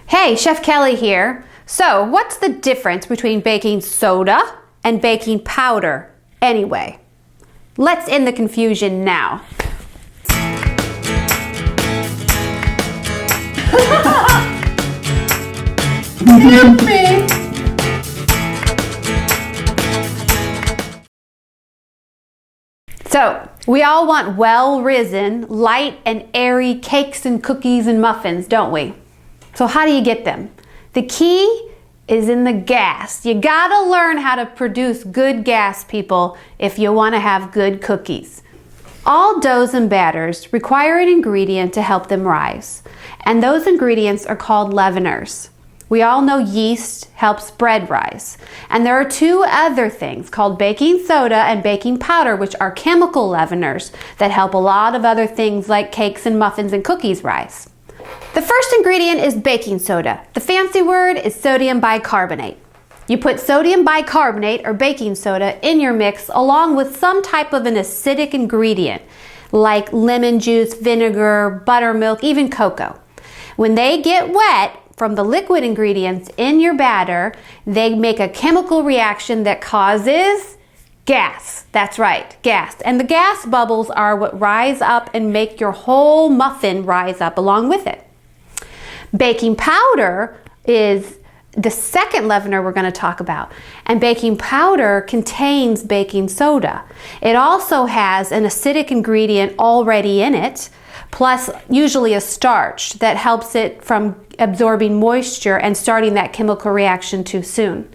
Hey, Chef Kelly here. So, what's the difference between baking soda and baking powder anyway? Let's end the confusion now. So, we all want well-risen, light and airy cakes and cookies and muffins, don't we? So how do you get them? The key is in the gas. You gotta learn how to produce good gas, people, if you want to have good cookies. All doughs and batters require an ingredient to help them rise, and those ingredients are called leaveners. We all know yeast helps bread rise, and there are two other things called baking soda and baking powder, which are chemical leaveners that help a lot of other things like cakes and muffins and cookies rise. The first ingredient is baking soda. The fancy word is sodium bicarbonate. You put sodium bicarbonate or baking soda in your mix along with some type of an acidic ingredient like lemon juice, vinegar, buttermilk, even cocoa. When they get wet from the liquid ingredients in your batter, they make a chemical reaction that causes gas. That's right, gas. And the gas bubbles are what rise up and make your whole muffin rise up along with it. Baking powder is the second leavener we're going to talk about. And baking powder contains baking soda. It also has an acidic ingredient already in it, plus usually a starch that helps it from absorbing moisture and starting that chemical reaction too soon.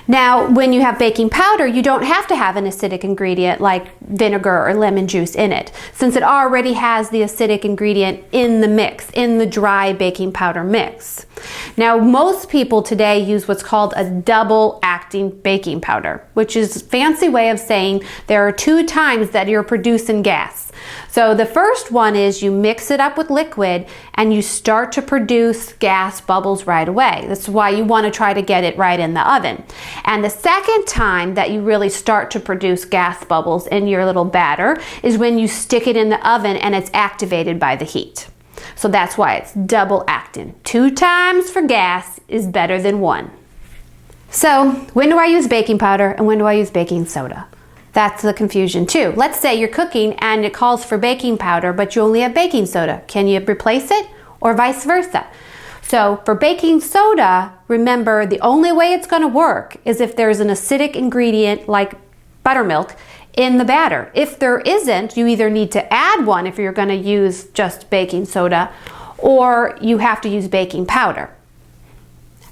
Now, when you have baking powder, you don't have to have an acidic ingredient like vinegar or lemon juice in it, since it already has the acidic ingredient in the mix, in the dry baking powder mix. Now, most people today use what's called a double acting baking powder, which is a fancy way of saying there are two times that you're producing gas. So the first one is you mix it up with liquid and you start to produce gas bubbles right away. That's why you want to try to get it right in the oven. And the second time that you really start to produce gas bubbles in your little batter is when you stick it in the oven and it's activated by the heat. So that's why it's double acting. 2 times for gas is better than 1. So when do I use baking powder and when do I use baking soda? That's the confusion too. Let's say you're cooking and it calls for baking powder, but you only have baking soda. Can you replace it or vice versa? So for baking soda, remember the only way it's going to work is if there's an acidic ingredient like buttermilk in the batter. If there isn't, you either need to add one if you're going to use just baking soda, or you have to use baking powder.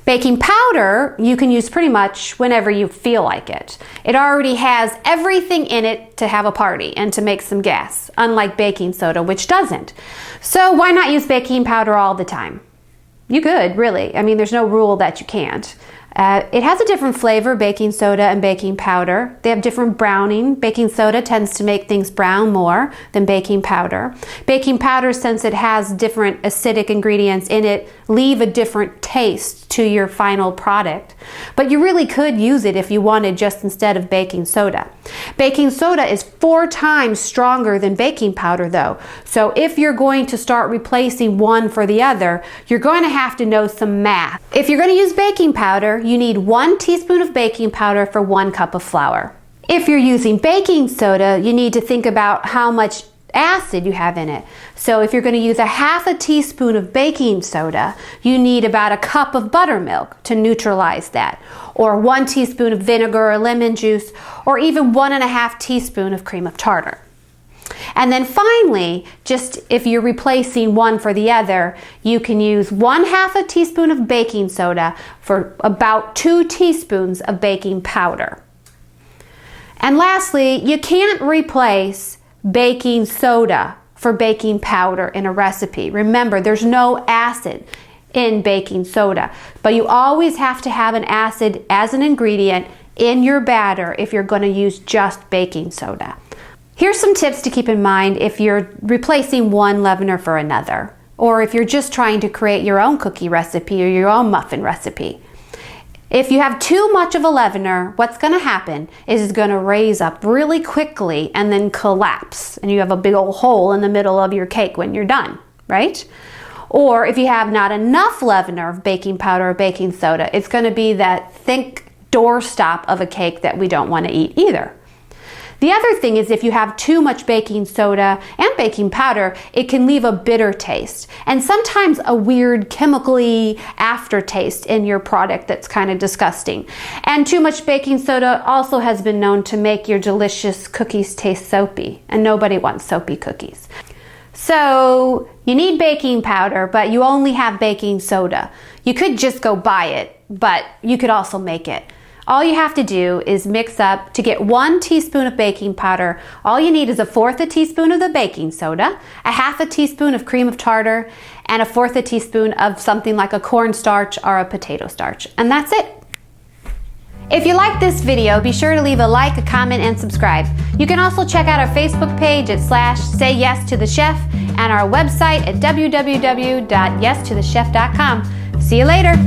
Baking powder you can use pretty much whenever you feel like it. It already has everything in it to have a party and to make some gas, unlike baking soda, which doesn't. So why not use baking powder all the time? You could, really. I mean, there's no rule that you can't. It has a different flavor, baking soda and baking powder. They have different browning. Baking soda tends to make things brown more than baking powder. Baking powder, since it has different acidic ingredients in it, leave a different taste to your final product. But you really could use it if you wanted just instead of baking soda. Baking soda is 4 times stronger than baking powder though. So if you're going to start replacing one for the other, you're going to have to know some math. If you're going to use baking powder, you need 1 teaspoon of baking powder for 1 cup of flour. If you're using baking soda, you need to think about how much acid you have in it. So if you're going to use a 1/2 teaspoon of baking soda, you need about 1 cup of buttermilk to neutralize that, or 1 teaspoon of vinegar or lemon juice, or even 1.5 teaspoon of cream of tartar. And then finally, just if you're replacing one for the other, you can use 1/2 teaspoon of baking soda for about 2 teaspoons of baking powder. And lastly, you can't replace baking soda for baking powder in a recipe. Remember, there's no acid in baking soda, but you always have to have an acid as an ingredient in your batter if you're going to use just baking soda. Here's some tips to keep in mind if you're replacing one leavener for another, or if you're just trying to create your own cookie recipe or your own muffin recipe. If you have too much of a leavener, what's going to happen is it's going to raise up really quickly and then collapse, and you have a big old hole in the middle of your cake when you're done, right? Or if you have not enough leavener of baking powder or baking soda, it's going to be that thick doorstop of a cake that we don't want to eat either. The other thing is if you have too much baking soda and baking powder, it can leave a bitter taste and sometimes a weird chemically aftertaste in your product that's kind of disgusting. And too much baking soda also has been known to make your delicious cookies taste soapy, and nobody wants soapy cookies. So you need baking powder, but you only have baking soda. You could just go buy it, but you could also make it. All you have to do is mix up. To get 1 teaspoon of baking powder, all you need is 1/4 teaspoon of the baking soda, 1/2 teaspoon of cream of tartar, and 1/4 teaspoon of something like a cornstarch or a potato starch. And that's it. If you like this video, be sure to leave a like, a comment, and subscribe. You can also check out our Facebook page at /SayYesToTheChef and our website at www.yestothechef.com. See you later.